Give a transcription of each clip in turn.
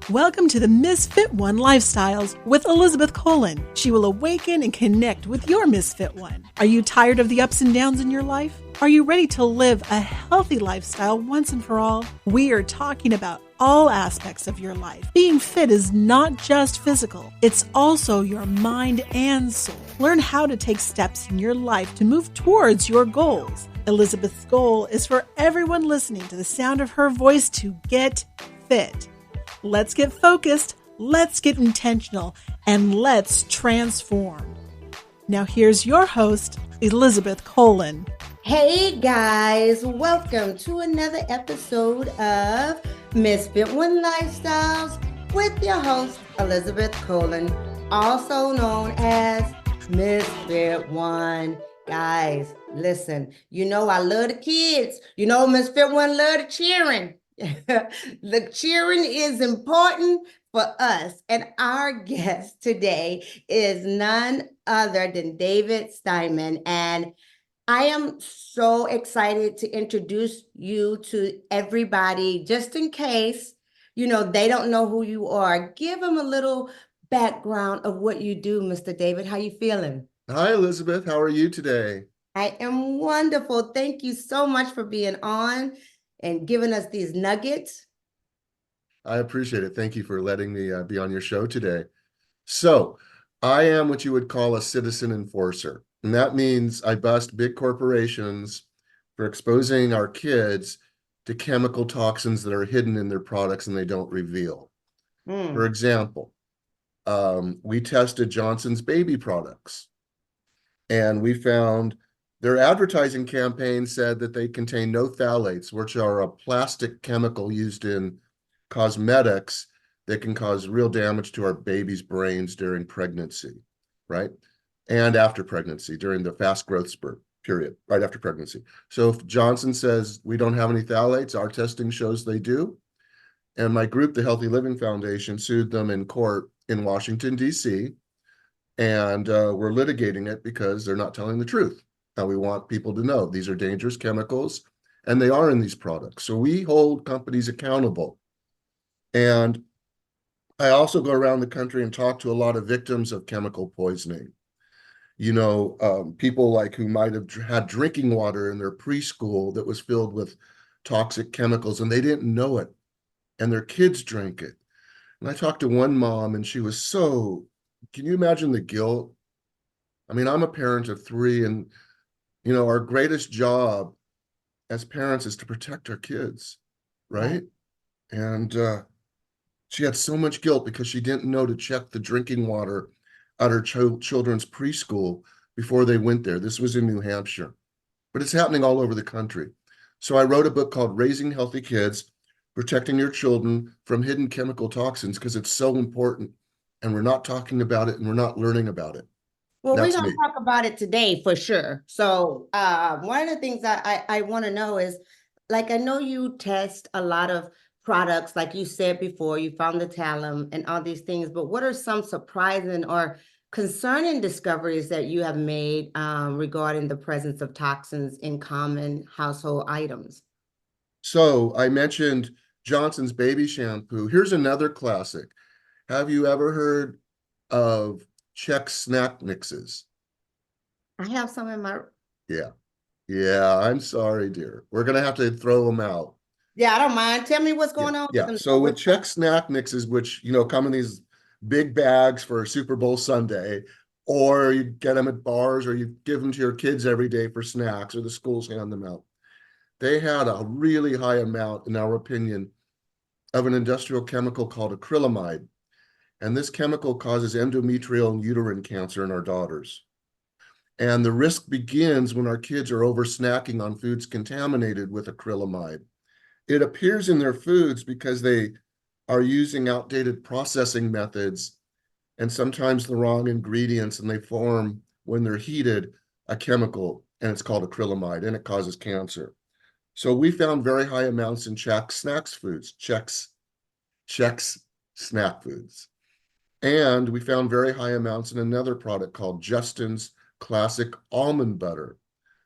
Welcome to the Misfit One Lifestyles with Elizabeth Colin. She will awaken and connect with your Misfit One. Are you tired of the ups and downs in your life? Are you ready to live a healthy lifestyle once and for all? We are talking about all aspects of your life. Being fit is not just physical, it's also your mind and soul. Learn how to take steps in your life to move towards your goals. Elizabeth's goal is for everyone listening to the sound of her voice to get fit. Let's get focused, let's get intentional, and let's transform. Now here's your host, Elizabeth Colin. Hey guys, welcome to another episode of Misfit One Lifestyles with your host, Elizabeth Colin, also known as Misfit One. Guys, listen, you know I love the kids. You know Misfit One love the cheering. The cheering is important for us, and our guest today is none other than David Steinman, and I am so excited to introduce you to everybody, just in case, they don't know who you are. Give them a little background of what you do, Mr. David. How you feeling? Hi, Elizabeth. How are you today? I am wonderful. Thank you so much for being on and giving us these nuggets. I appreciate it. Thank you for letting me be on your show today. So, I am what you would call a citizen enforcer. And that means I bust big corporations for exposing our kids to chemical toxins that are hidden in their products and they don't reveal. For example, we tested Johnson's baby products, and we found their advertising campaign said that they contain no phthalates, which are a plastic chemical used in cosmetics that can cause real damage to our baby's brains during pregnancy, right? And after pregnancy, during the fast growth spurt period, right after pregnancy. So if Johnson says we don't have any phthalates, our testing shows they do. And my group, the Healthy Living Foundation, sued them in court in Washington, D.C., and we're litigating it because they're not telling the truth. Now, we want people to know these are dangerous chemicals, and they are in these products. So we hold companies accountable. And I also go around the country and talk to a lot of victims of chemical poisoning. People like who might have had drinking water in their preschool that was filled with toxic chemicals, and they didn't know it, and their kids drank it. And I talked to one mom, and she was can you imagine the guilt? I mean, I'm a parent of three, and our greatest job as parents is to protect our kids, right? And she had so much guilt because she didn't know to check the drinking water at her children's preschool before they went there. This was in New Hampshire, but it's happening all over the country. So I wrote a book called Raising Healthy Kids, Protecting Your Children from Hidden Chemical Toxins, because it's so important, and we're not talking about it and we're not learning about it. Well, we're going to talk about it today for sure. So one of the things I want to know is, I know you test a lot of products, like you said before, you found the talum and all these things, but what are some surprising or concerning discoveries that you have made regarding the presence of toxins in common household items? So I mentioned Johnson's baby shampoo. Here's another classic. Have you ever heard of Chex snack mixes? I have some in my... Yeah, I'm sorry, dear. We're going to have to throw them out. Yeah, I don't mind. Tell me what's going on. Yeah, so with Chex snack mixes, which, come in these big bags for Super Bowl Sunday, or you get them at bars, or you give them to your kids every day for snacks, or the schools hand them out. They had a really high amount, in our opinion, of an industrial chemical called acrylamide. And this chemical causes endometrial and uterine cancer in our daughters. And the risk begins when our kids are over snacking on foods contaminated with acrylamide. It appears in their foods because they are using outdated processing methods and sometimes the wrong ingredients, and they form, when they're heated, a chemical, and it's called acrylamide, and it causes cancer. So we found very high amounts in Chex snack foods. And we found very high amounts in another product called Justin's Classic Almond Butter,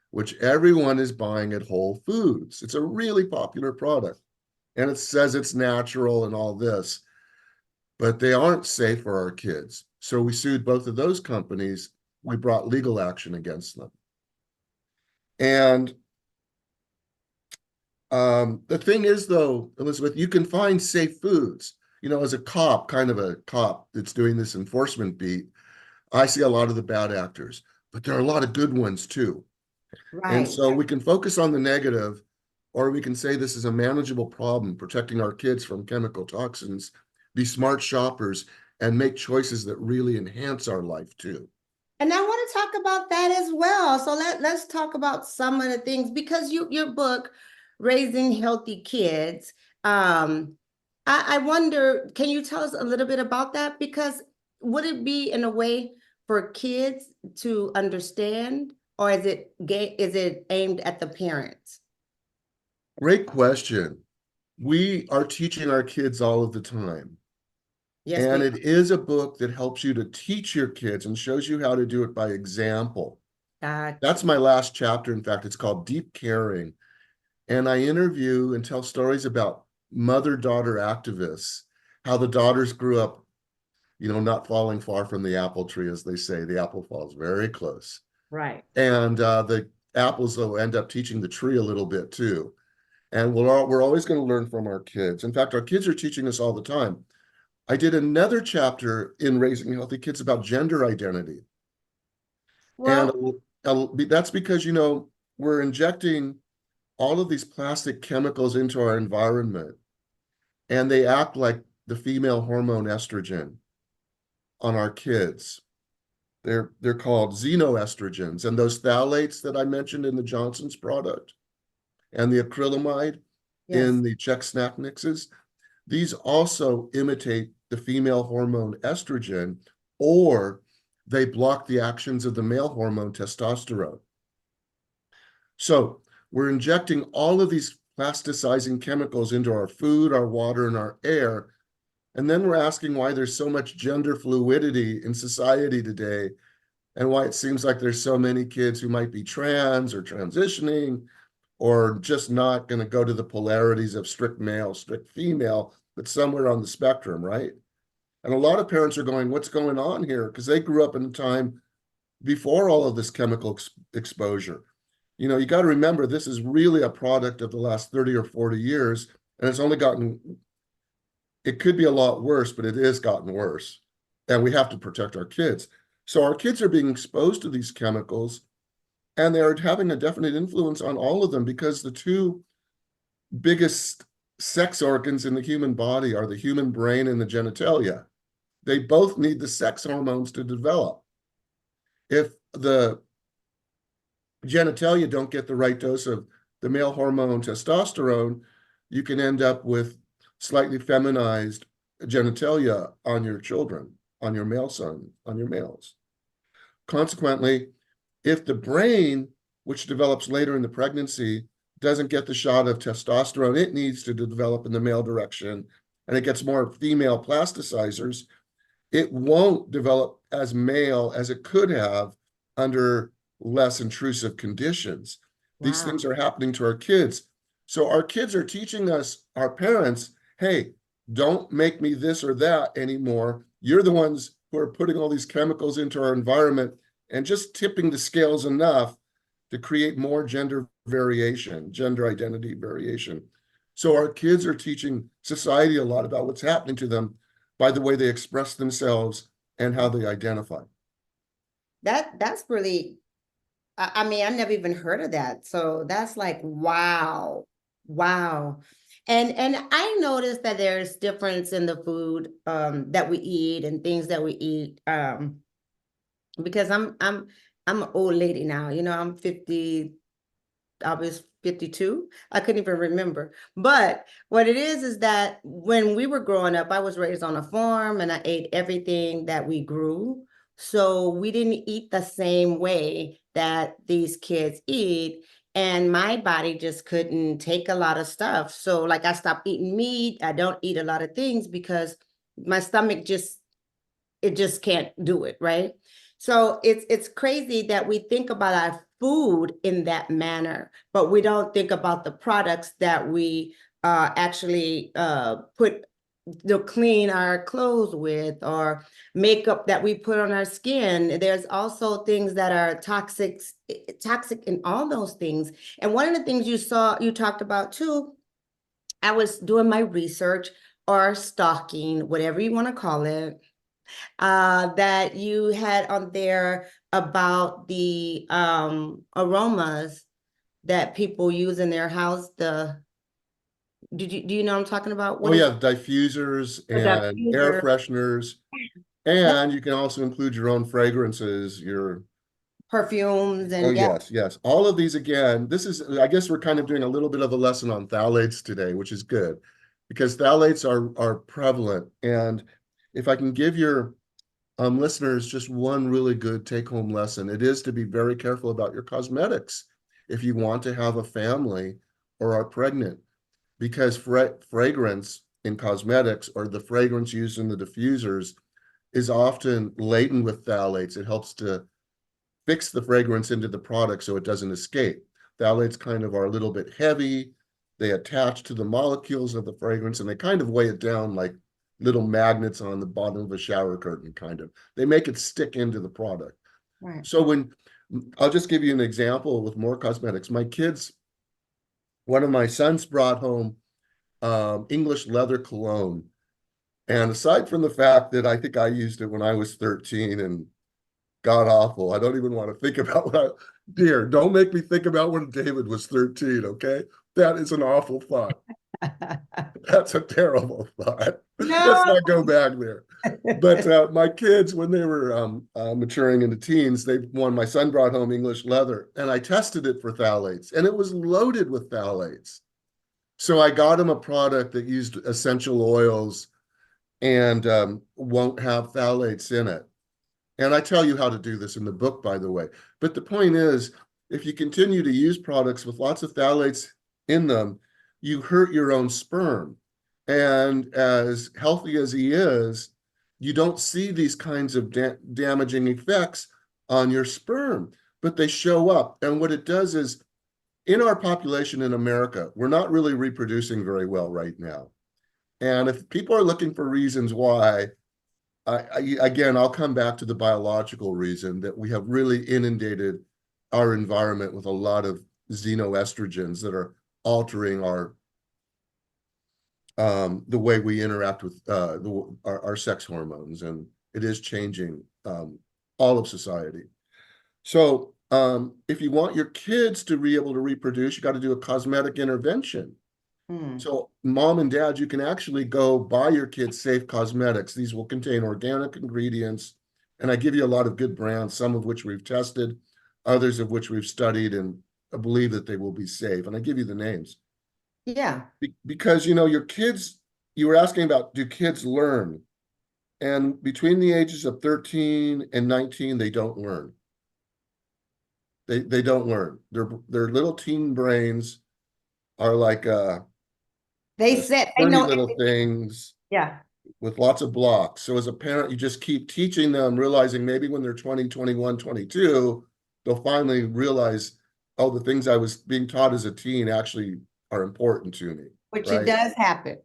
which everyone is buying at Whole Foods. It's a really popular product, and it says it's natural and all this. but they aren't safe for our kids. So we sued both of those companies. We brought legal action against them. And the thing is, though, Elizabeth, you can find safe foods. You know, as a cop, kind of a cop that's doing this enforcement beat, I see a lot of the bad actors, but there are a lot of good ones too. And Right. so we can focus on the negative, or we can say this is a manageable problem, protecting our kids from chemical toxins, be smart shoppers, and make choices that really enhance our life too. And I want to talk about that as well. So let's talk about some of the things, because your book, Raising Healthy Kids, I wonder, can you tell us a little bit about that? Because would it be in a way for kids to understand, or is it aimed at the parents? Great question. We are teaching our kids all of the time. Yes, And we it is a book that helps you to teach your kids and shows you how to do it by example. got That's you. my last chapter. In fact, it's called Deep Caring. And I interview and tell stories about mother-daughter activists, how the daughters grew up, you know, not falling far from the apple tree, as they say. The apple falls very close. Right. And the apples will end up teaching the tree a little bit too. And we're always going to learn from our kids. In fact, our kids are teaching us all the time. I did another chapter in Raising Healthy Kids about gender identity. And Well, that's because, you know, we're injecting all of these plastic chemicals into our environment, and they act like the female hormone estrogen on our kids. They're called xenoestrogens, and those phthalates that I mentioned in the Johnson's product and the acrylamide yes. in the Chex snack mixes, these also imitate the female hormone estrogen, or they block the actions of the male hormone testosterone. So we're injecting all of these plasticizing chemicals into our food, our water, and our air. And then we're asking why there's so much gender fluidity in society today, and why it seems like there's so many kids who might be trans or transitioning, or just not going to go to the polarities of strict male, strict female, but somewhere on the spectrum, right? And a lot of parents are going, what's going on here? Because they grew up in a time before all of this chemical exposure. You know, you got to remember, this is really a product of the last 30 or 40 years, and it's only gotten, it could be a lot worse, but it has gotten worse. And we have to protect our kids. So our kids are being exposed to these chemicals, and they're having a definite influence on all of them, because the two biggest sex organs in the human body are the human brain and the genitalia. They both need the sex hormones to develop. If the genitalia don't get the right dose of the male hormone testosterone, you can end up with slightly feminized genitalia on your children, on your male son, on your males. Consequently, if the brain, which develops later in the pregnancy, doesn't get the shot of testosterone it needs to develop in the male direction, and it gets more female plasticizers, it won't develop as male as it could have under less intrusive conditions. These Wow. things are happening to our kids. So our kids are teaching us, our parents, hey, don't make me this or that anymore. You're the ones who are putting all these chemicals into our environment and just tipping the scales enough to create more gender variation, gender identity variation. So our kids are teaching society a lot about what's happening to them by the way they express themselves and how they identify. That's really, I mean, I've never even heard of that. So that's like, wow, wow. And I noticed that there's difference in the food that we eat and things that we eat. Because I'm an old lady now, you know, I'm 50, I was 52. I couldn't even remember. But what it is that when we were growing up, I was raised on a farm and I ate everything that we grew. So we didn't eat the same way that these kids eat. And my body just couldn't take a lot of stuff. So like I stopped eating meat. I don't eat a lot of things because my stomach it just can't do it, right? So it's crazy that we think about our food in that manner, but we don't think about the products that we actually put clean our clothes with, or makeup that we put on our skin. There's also things that are toxic in all those things. And one of the things you talked about too, I was doing my research or stalking, whatever you want to call it, that you had on there about the aromas that people use in their house. Do you know what I'm talking about? Oh yeah, diffusers The and air diffuser. fresheners, Yep. and you can also include your own fragrances, your Perfumes oh and yeah. yes. All of these again, this is I guess we're kind of doing a little bit of a lesson on phthalates today, which is good because phthalates are prevalent. And if I can give your listeners just one really good take-home lesson, it is to be very careful about your cosmetics if you want to have a family or are pregnant, because fragrance in cosmetics or the fragrance used in the diffusers is often laden with phthalates. It helps to fix the fragrance into the product so it doesn't escape. Phthalates kind of are a little bit heavy. They attach to the molecules of the fragrance and they kind of weigh it down like little magnets on the bottom of a shower curtain, kind of. They make it stick into the product. Right. So I'll just give you an example with more cosmetics. One of my sons brought home English leather cologne. And aside from the fact that I think I used it when I was 13 and god awful, I don't even want to think about dear, don't make me think about when David was 13, okay? That is an awful thought. That's a terrible thought. Let's No. not go back there. But my kids, when they were maturing into teens, my son brought home English leather, and I tested it for phthalates, and it was loaded with phthalates. So I got him a product that used essential oils and won't have phthalates in it. And I tell you how to do this in the book, by the way. But the point is, if you continue to use products with lots of phthalates in them, you hurt your own sperm. And as healthy as he is, you don't see these kinds of damaging effects on your sperm, but they show up. And what it does is, in our population in America, we're not really reproducing very well right now. And if people are looking for reasons why, again, I'll come back to the biological reason that we have really inundated our environment with a lot of xenoestrogens that are altering the way we interact with our sex hormones, and it is changing all of society. So if you want your kids to be able to reproduce, you got to do a cosmetic intervention. So mom and dad, you can actually go buy your kids safe cosmetics. These will contain organic ingredients. And I give you a lot of good brands, some of which we've tested, others of which we've studied, and I believe that they will be safe. And I give you the names. Yeah. Because, your kids, you were asking about, do kids learn? And between the ages of 13 and 19, they don't learn. They don't learn. Their little teen brains are like They know little things yeah. with lots of blocks. So as a parent, you just keep teaching them, realizing maybe when they're 20, 21, 22, they'll finally realize, oh, the things I was being taught as a teen actually are important to me. Which right? it does happen.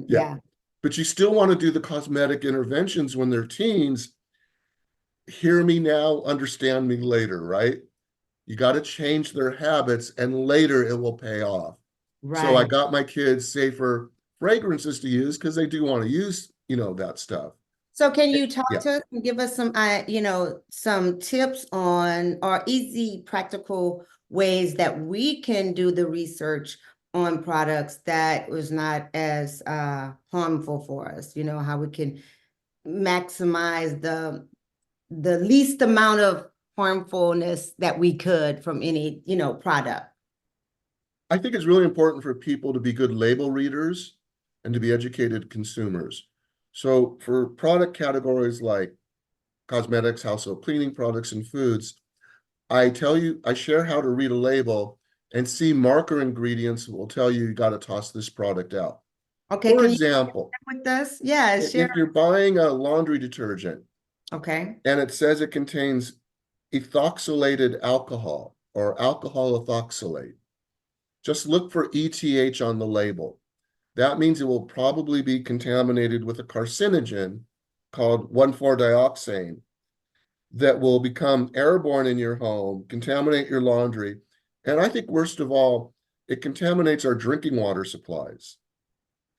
Yeah. But you still want to do the cosmetic interventions when they're teens. Hear me now, understand me later, right? You got to change their habits, and later it will pay off. Right. So I got my kids safer fragrances to use because they do want to use, that stuff. So can you talk to us and give us some tips on, or easy practical ways that we can do the research on products that was not as harmful for us? How we can maximize the least amount of harmfulness that we could from any, product. I think it's really important for people to be good label readers and to be educated consumers. So for product categories like cosmetics, household cleaning products, and foods, I share how to read a label and see marker ingredients that will tell you got to toss this product out. Okay. For example, with us? Yeah. If you're buying a laundry detergent, okay, and it says it contains ethoxylated alcohol or alcohol ethoxylate, just look for ETH on the label. that means it will probably be contaminated with a carcinogen called 1,4-dioxane that will become airborne in your home, contaminate your laundry. And I think worst of all, it contaminates our drinking water supplies.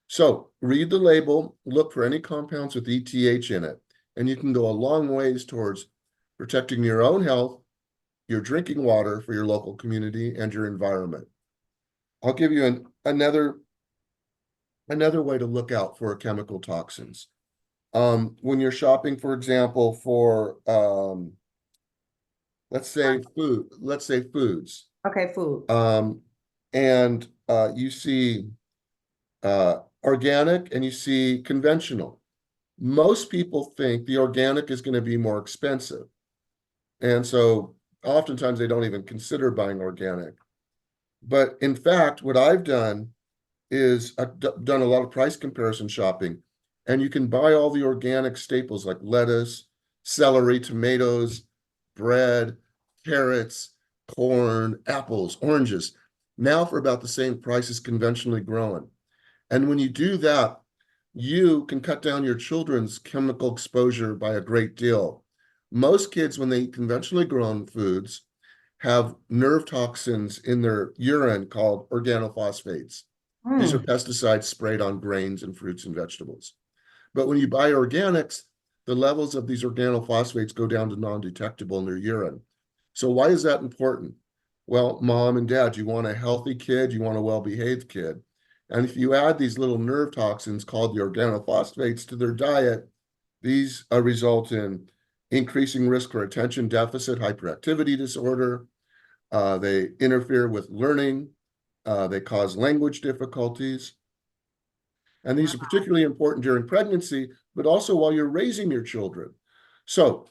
So read the label, look for any compounds with ETH in it, and you can go a long ways towards protecting your own health, your drinking water for your local community, and your environment. I'll give you another way to look out for chemical toxins. When you're shopping, for example, for let's say foods. Okay, food. And you see organic and you see conventional. Most people think the organic is going to be more expensive. And so oftentimes they don't even consider buying organic. But in fact, what I've done is I've done a lot of price comparison shopping, and you can buy all the organic staples like lettuce, celery, tomatoes, bread, carrots, corn, apples, oranges, now for about the same price as conventionally grown. And when you do that, you can cut down your children's chemical exposure by a great deal. Most kids, when they eat conventionally grown foods, have nerve toxins in their urine called organophosphates. These are pesticides sprayed on grains and fruits and vegetables. But when you buy organics, the levels of these organophosphates go down to non-detectable in their urine. So why is that important? Well, mom and dad, you want a healthy kid, you want a well-behaved kid. And if you add these little nerve toxins called the organophosphates to their diet, these result in increasing risk for attention deficit hyperactivity disorder. They interfere with learning. They cause language difficulties. And these are particularly important during pregnancy, but also while you're raising your children. So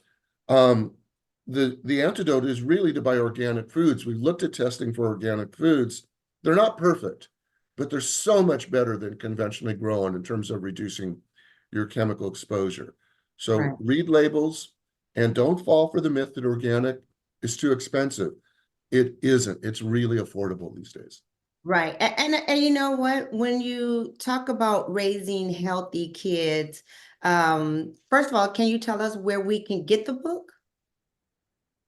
the antidote is really to buy organic foods. We've looked at testing for organic foods. They're not perfect, but they're so much better than conventionally grown in terms of reducing your chemical exposure. So read labels and don't fall for the myth that organic is too expensive. It isn't. It's really affordable these days. Right. And you know what? When you talk about raising healthy kids, first of all, can you tell us where we can get the book?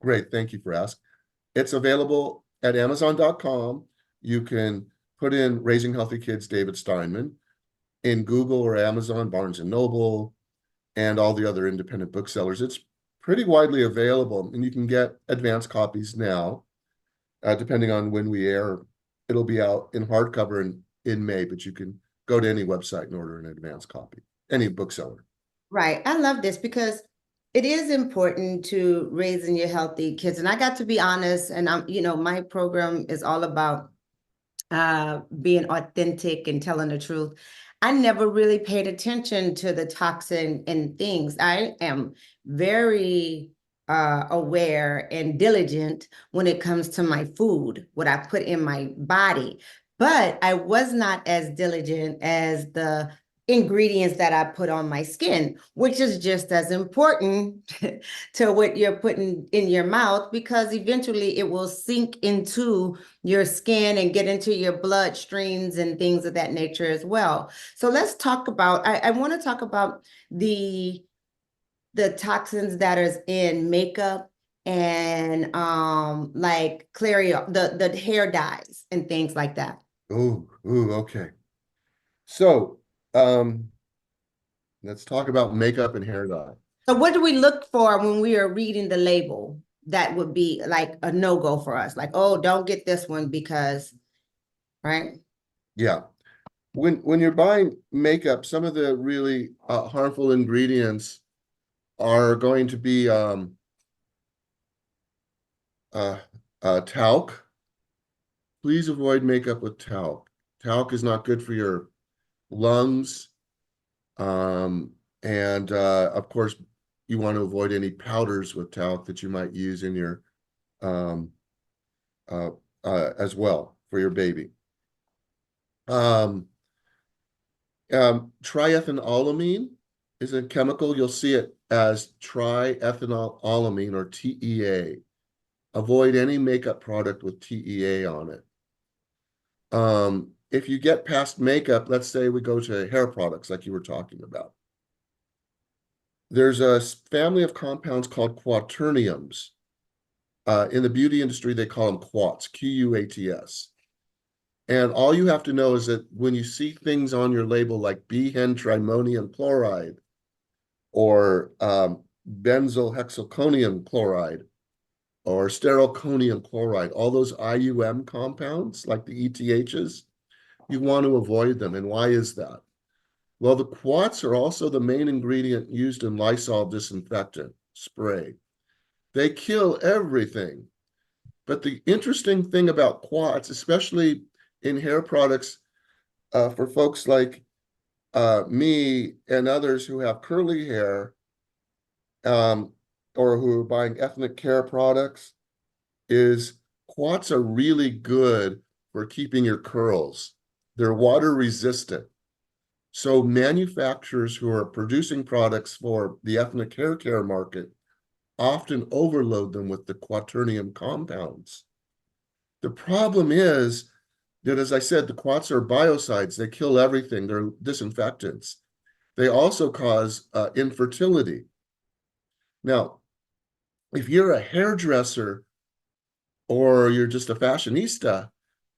Great. Thank you for asking. It's available at Amazon.com. You can put in Raising Healthy Kids, David Steinman, in Google or Amazon, Barnes and Noble, and all the other independent booksellers. It's pretty widely available, and you can get advanced copies now, depending on when we air. It'll be out in hardcover in May, but you can go to any website and order an advanced copy, any bookseller. Right. I love this because it is important to raising your healthy kids. And I got to be honest, and my program is all about being authentic and telling the truth. I never really paid attention to the toxin and things. I am very aware and diligent when it comes to my food, what I put in my body. But I was not as diligent as the ingredients that I put on my skin, which is just as important to what you're putting in your mouth, because eventually it will sink into your skin and get into your bloodstreams and things of that nature as well. So let's talk about, I want to talk about the toxins that is in makeup and like Clarion, the hair dyes and things like that. Okay. So let's talk about makeup and hair dye. So what do we look for when we are reading the label that would be like a no-go for us? Like, oh, don't get this one because, right? Yeah. When you're buying makeup, some of the really harmful ingredients are going to be talc. Please avoid makeup with talc. Talc is not good for your lungs. And of course, you want to avoid any powders with talc that you might use in your as well for your baby. Triethanolamine is a chemical. You'll see it as triethanolamine or TEA. Avoid any makeup product with TEA on it. if you get past makeup, let's say we go to hair products like you were talking about. There's a family of compounds called quaterniums. In the beauty industry, they call them quats, Quats. And all you have to know is that when you see things on your label like B-hen-trimonium chloride or benzyl hexylconium chloride or sterylconium chloride, all those IUM compounds like the ETHs, you want to avoid them. And why is that? Well, the quats are also the main ingredient used in Lysol disinfectant spray. They kill everything. But the interesting thing about quats, especially in hair products, for folks like me and others who have curly hair, or who are buying ethnic care products, is quats are really good for keeping your curls. They're water resistant. So manufacturers who are producing products for the ethnic hair care market often overload them with the quaternium compounds. The problem is that, as I said, the quats are biocides. They kill everything. They're disinfectants. They also cause infertility. Now, if you're a hairdresser or you're just a fashionista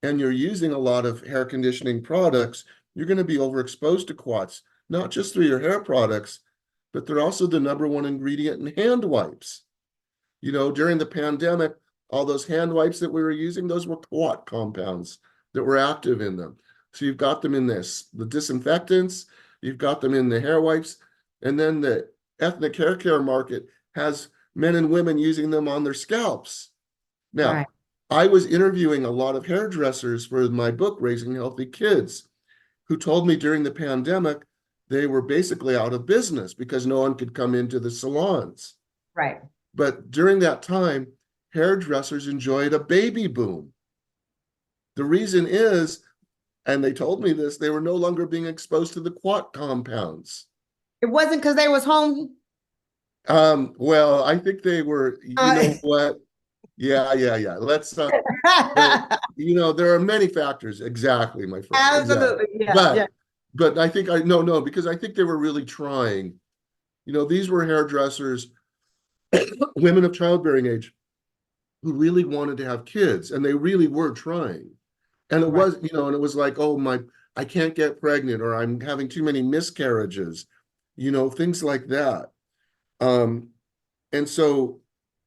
and you're using a lot of hair conditioning products, you're going to be overexposed to quats, not just through your hair products, but they're also the #1 ingredient in hand wipes. You know, during the pandemic, all those hand wipes that we were using, those were quat compounds that were active in them. So you've got them in the disinfectants, you've got them in the hair wipes, and then the ethnic hair care market has men and women using them on their scalps. Now, Right. I was interviewing a lot of hairdressers for my book, Raising Healthy Kids, who told me during the pandemic, they were basically out of business because no one could come into the salons. Right. But during that time, hairdressers enjoyed a baby boom. The reason is, and they told me this, they were no longer being exposed to the quat compounds. It wasn't because they was home. Well, I think they were, you know what? Yeah. Let's but, you know, there are many factors. Exactly, my friend. Absolutely. Exactly. Yeah. But I think no, because I think they were really trying. You know, these were hairdressers, women of childbearing age, who really wanted to have kids, and they really were trying. And it Right. was, you know, and it was like, oh my, I can't get pregnant, or I'm having too many miscarriages, you know, things like that. And so,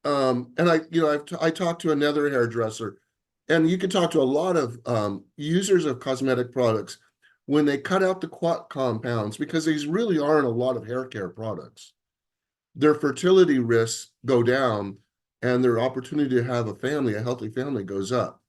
and I, you know, I talked to another hairdresser, and you can talk to a lot of users of cosmetic products when they cut out the quat compounds, because these really aren't a lot of hair care products. Their fertility risks go down, and their opportunity to have a family, a healthy family, goes up.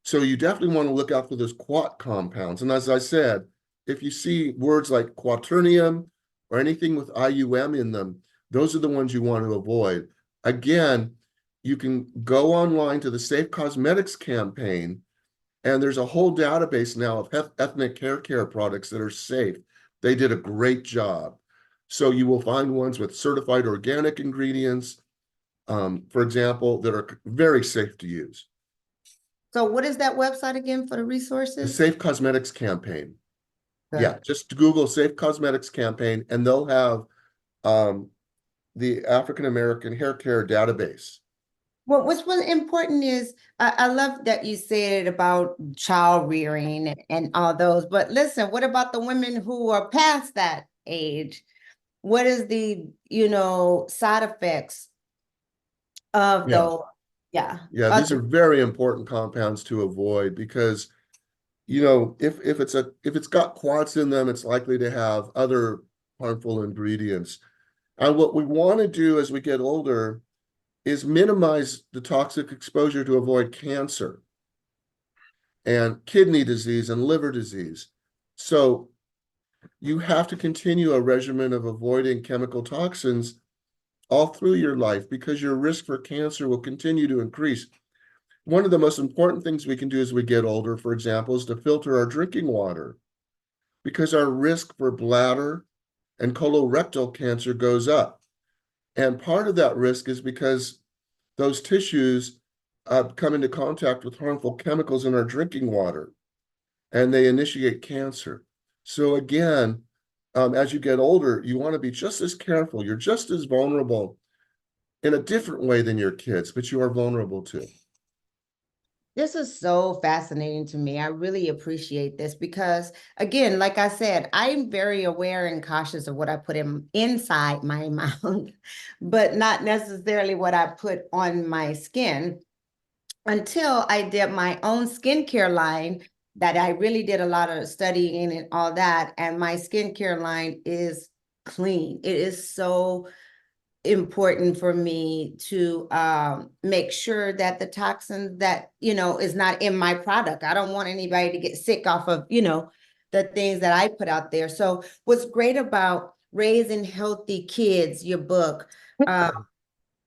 So you definitely want to look out for those quat compounds. And as I said, if you see words like quaternium or anything with IUM in them, those are the ones you want to avoid. Again, you can go online to the Safe Cosmetics campaign, and there's a whole database now of ethnic hair care products that are safe. They did a great job. So you will find ones with certified organic ingredients, for example, that are very safe to use. So what is that website again for the The resources? Safe Cosmetics campaign. Good. Yeah, just Google Safe Cosmetics campaign, and they'll have the African American hair care database. Well, what's really important is I love that you said about child rearing and all those, but listen, what about the women who are past that age? What is the, side effects of Yeah. those? Yeah. Yeah, these are very important compounds to avoid, because, you know, if it's got quats in them, it's likely to have other harmful ingredients. And what we want to do as we get older is minimize the toxic exposure to avoid cancer and kidney disease and liver disease. So you have to continue a regimen of avoiding chemical toxins all through your life, because your risk for cancer will continue to increase. One of the most important things we can do as we get older, for example, is to filter our drinking water, because our risk for bladder and colorectal cancer goes up. And part of that risk is because those tissues come into contact with harmful chemicals in our drinking water. and they initiate cancer. So again, as you get older, you want to be just as careful. You're just as vulnerable in a different way than your kids, but you are vulnerable too. This is so fascinating to me. I really appreciate this because, again, like I said, I'm very aware and cautious of what I put inside my mouth, but not necessarily what I put on my skin until I did my own skincare line that I really did a lot of studying and all that. And my skincare line is clean. It is so important for me to make sure that the toxin that, is not in my product. I don't want anybody to get sick off of, the things that I put out there. So what's great about Raising Healthy Kids, your book,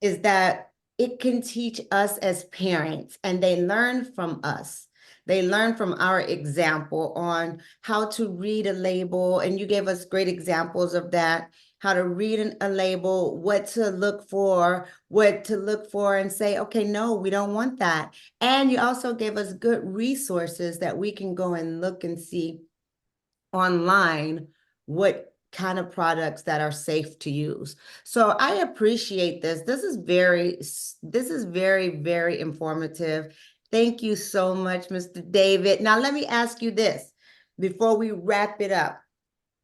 is that it can teach us as parents, and they learn from us. They learn from our example on how to read a label, and you gave us great examples of that. How to read a label, what to look for, and say, okay, no, we don't want that. And you also gave us good resources that we can go and look and see online what kind of products that are safe to use. So I appreciate this. This is very, very informative. Thank you so much, Mr. David. Now, let me ask you this before we wrap it up.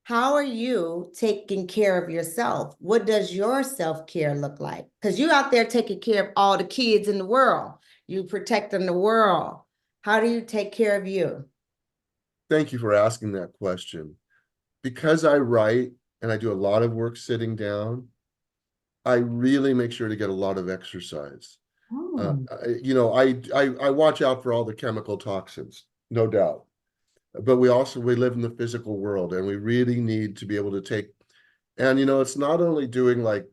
How are you taking care of yourself? What does your self-care look like? Because you're out there taking care of all the kids in the world. You protecting the world. How do you take care of you? Thank you for asking that question. Because I write and I do a lot of work sitting down, I really make sure to get a lot of exercise. I watch out for all the chemical toxins, no doubt. But we live in the physical world, and we really need to be able to take, and it's not only doing, like,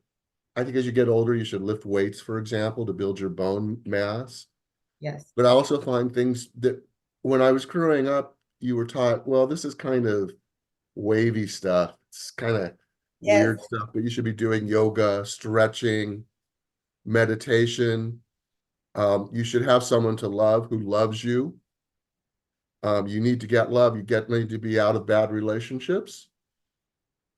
I think as you get older, you should lift weights, for example, to build your bone mass. Yes. But I also find things that when I was growing up, you were taught, well, this is kind of wavy stuff. It's kind of weird stuff, but you should be doing yoga, stretching, meditation. You should have someone to love who loves you. You need to get love. Need to be out of bad relationships.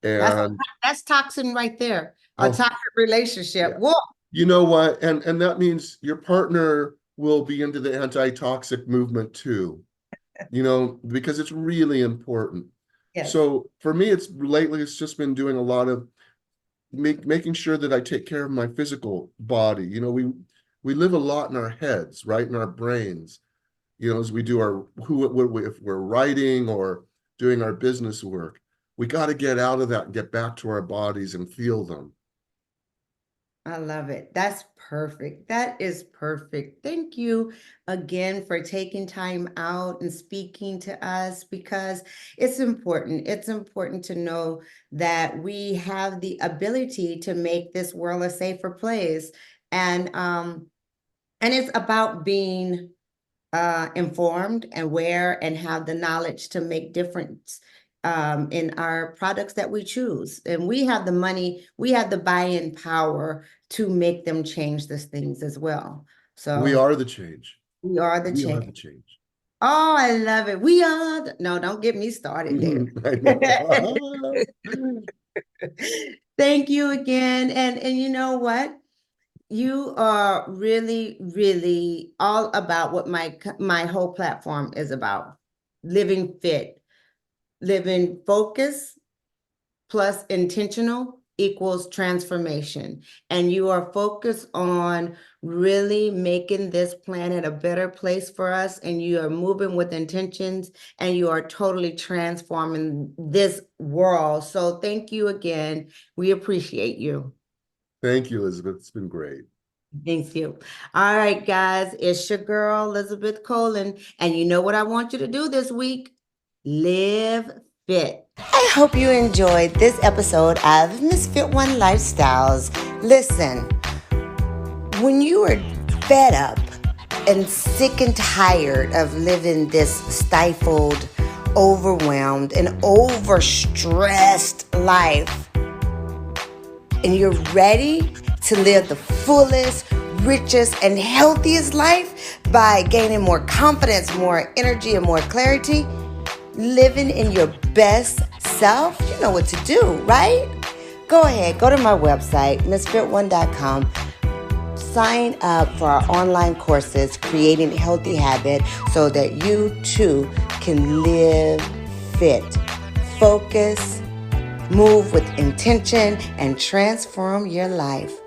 And that's toxin right there. A toxic relationship. Yeah. Whoa. You know what? And that means your partner will be into the anti-toxic movement too, because it's really important. Yes. So for me, it's just been doing a lot of making sure that I take care of my physical body. We live a lot in our heads, right? In our brains. As we do if we're writing or doing our business work, we got to get out of that and get back to our bodies and feel them. I love it. That's perfect. That is perfect. Thank you again for taking time out and speaking to us, because it's important. It's important to know that we have the ability to make this world a safer place. And it's about being informed and aware and have the knowledge to make difference in our products that we choose. And we have the money, we have the buying power to make them change these things as well. So we are the change. We are the we change. Are the change. Oh, I love it. We are no, don't get me started there. Thank you again. And you know what? You are really, really all about what my whole platform is about. Living fit, living focused plus intentional equals transformation. And you are focused on really making this planet a better place for us. And you are moving with intentions, and you are totally transforming this world. So thank you again. We appreciate you. Thank you, Elizabeth. It's been great. Thank you. All right, guys, it's your girl, Elizabeth Colin. And you know what I want you to do this week? Live fit. I hope you enjoyed this episode of Misfit One Lifestyles. Listen, when you are fed up and sick and tired of living this stifled, overwhelmed, and overstressed life, and you're ready to live the fullest, richest, and healthiest life by gaining more confidence, more energy, and more clarity, living in your best self, you know what to do, right? Go ahead, go to my website, misfit1.com. Sign up for our online courses, Creating Healthy Habit, so that you too can live fit, focus, move with intention, and transform your life.